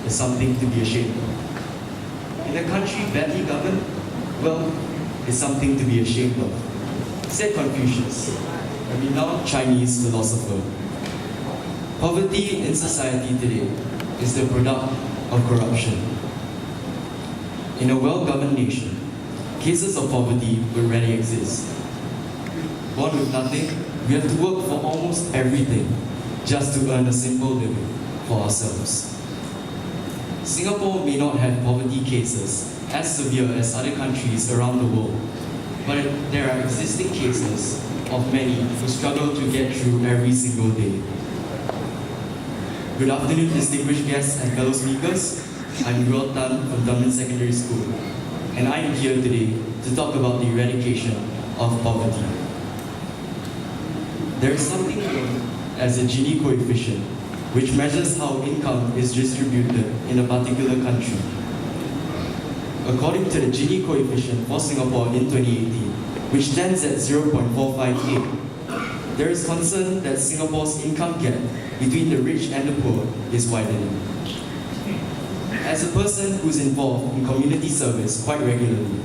is something to be ashamed of. In a country badly governed, well, it's something to be ashamed of, said Confucius, a renowned Chinese philosopher. Poverty in society today is the product of corruption. In a well-governed nation, cases of poverty will rarely exist. Born with nothing, we have to work for almost everything just to earn a simple living for ourselves. Singapore may not have poverty cases as severe as other countries around the world, but there are existing cases of many who struggle to get through every single day. Good afternoon, distinguished guests and fellow speakers. I'm MiguelTan from Unmet Secondary School, and I am here today to talk about the eradication of poverty. There is something known as the Gini coefficient, which measures how income is distributed in a particular country. According to the Gini coefficient for Singapore in 2018, which stands at 0.458, there is concern that Singapore's income gap between the rich and the poor is widening. As a person who's involved in community service quite regularly,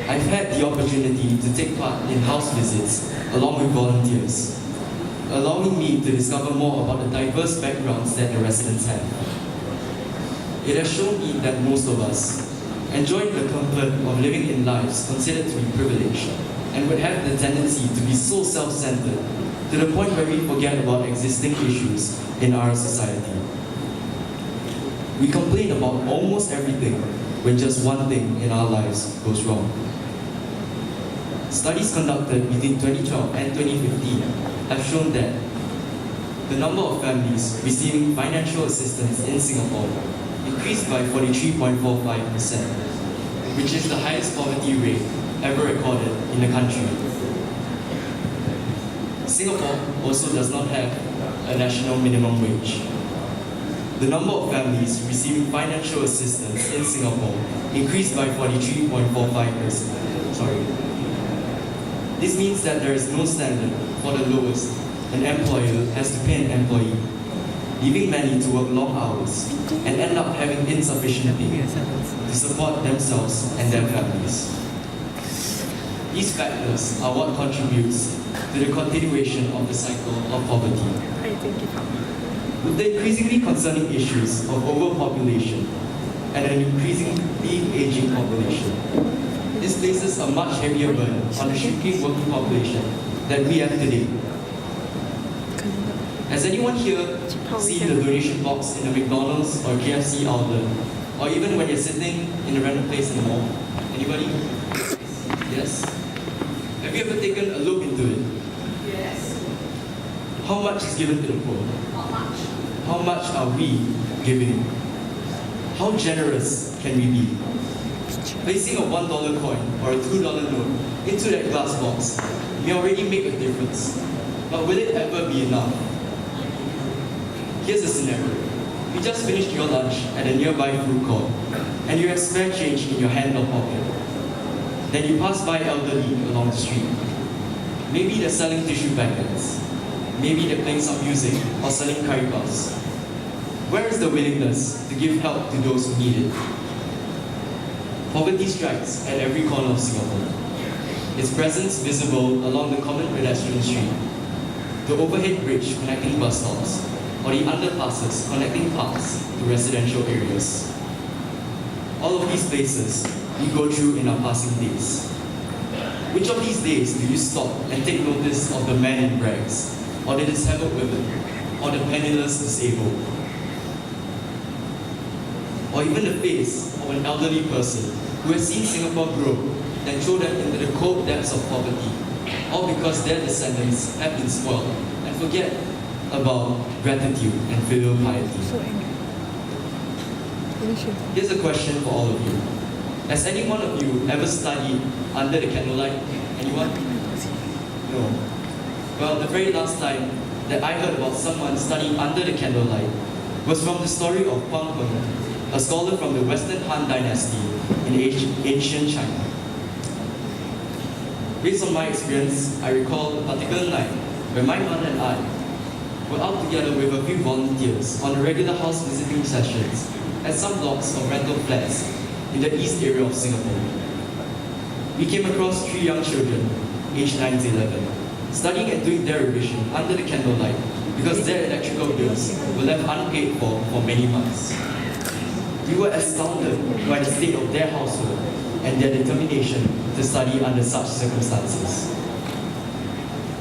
I've had the opportunity to take part in house visits along with volunteers, allowing me to discover more about the diverse backgrounds that the residents have. It has shown me that most of us enjoy the comfort of living in lives considered to be privileged and would have the tendency to be so self-centered to the point where we forget about existing issues in our society. We complain about almost everything when just one thing in our lives goes wrong. Studies conducted between 2012 and 2015 have shown that the number of families receiving financial assistance in Singapore increased by 43.45%, which is the highest poverty rate ever recorded in the country. Singapore also does not have a national minimum wage. The number of families receiving financial assistance in Singapore increased by 43.45%. This means that there is no standard for the lowest an employer has to pay an employee, leaving many to work long hours and end up having insufficient pay to support themselves and their families. These factors are what contributes to the continuation of the cycle of poverty. With the increasingly concerning issues of overpopulation and an increasingly aging population, this places a much heavier burden on the shrinking working population that we have today. Has anyone here seen the donation box in a McDonald's or KFC outlet, or even when you're sitting in a random place in the mall? Anybody? Yes? Have you ever taken a look into it? Yes. How much is given to the poor? How much? How much are we giving? How generous can we be? Placing a $1 coin or a $2 note into that glass box may already make a difference, but will it ever be enough? Here's a scenario. You just finished your lunch at a nearby food court, and you have spare change in your hand or pocket. Then you pass by elderly along the street. Maybe they're selling tissue packets. Maybe they're playing some music or selling curry puffs. Where is the willingness to give help to those who need it? Poverty strikes at every corner of Singapore. Its presence visible along the common pedestrian street, the overhead bridge connecting bus stops, or the underpasses connecting parks to residential areas. All of these places we go through in our passing days. Which of these days do you stop and take notice of the man in rags, or the disabled women, or the penniless disabled? Or even the face of an elderly person who has seen Singapore grow, then throw them into the cold depths of poverty, all because their descendants have been spoiled and forget about gratitude and filial piety. Here's a question for all of you. Has any one of you ever studied under the candlelight? Anyone? No. Well, the very last time that I heard about someone studying under the candlelight was from the story of Huang Heng, a scholar from the Western Han Dynasty in ancient China. Based on my experience, I recall a particular night where my mother and I were out together with a few volunteers on the regular house visiting sessions at some blocks of rental flats in the east area of Singapore. We came across 3 young children, aged 9 to 11, studying and doing their revision under the candlelight because their electrical bills were left unpaid for many months. We were astounded by the state of their household and their determination to study under such circumstances.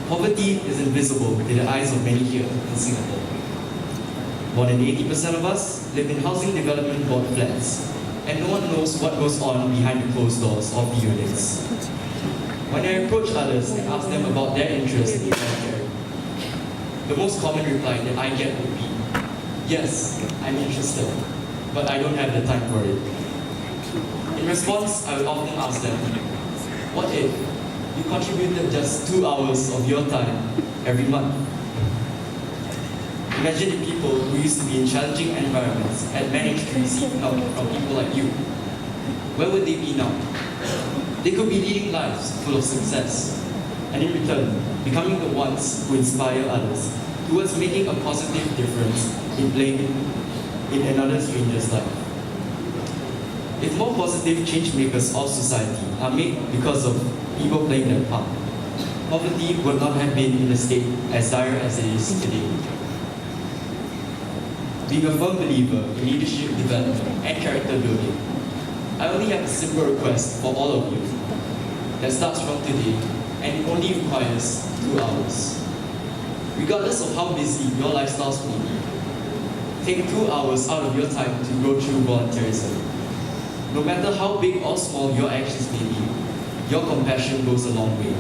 Poverty is invisible to the eyes of many here in Singapore. More than 80% of us live in housing development board flats, and no one knows what goes on behind the closed doors of the units. When I approach others and ask them about their interest in healthcare, the most common reply that I get would be, "Yes, I'm interested, but I don't have the time for it." In response, I would often ask them, "What if you contributed just 2 hours of your time every month?" Imagine the people who used to be in challenging environments had managed to receive help from people like you. Where would they be now? They could be leading lives full of success, and in return, becoming the ones who inspire others towards making a positive difference in another stranger's life. If more positive change makers of society are made because of people playing their part, poverty would not have been in a state as dire as it is today. Being a firm believer in leadership development and character building, I only have a simple request for all of you that starts from today, and it only requires 2 hours. Regardless of how busy your lifestyles may be, take 2 hours out of your time to go through volunteerism. No matter how big or small your actions may be, your compassion goes a long way.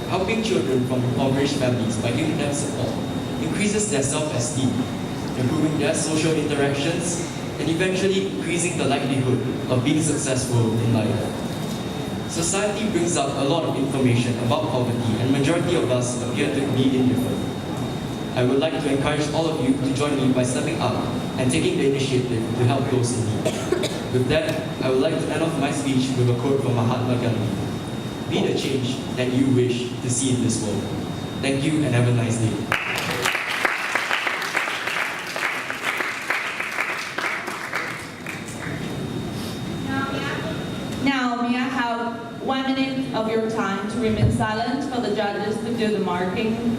Helping children from impoverished families by giving them support increases their self-esteem, improving their social interactions, and eventually increasing the likelihood of being successful in life. Society brings up a lot of information about poverty, and majority of us appear to be indifferent. I would like to encourage all of you to join me by stepping up and taking the initiative to help those in need. With that, I would like to end off my speech with a quote from Mahatma Gandhi. Be the change that you wish to see in this world. Thank you and have a nice day. Now, may I have 1 minute of your time to remain silent for the judges to do the marking?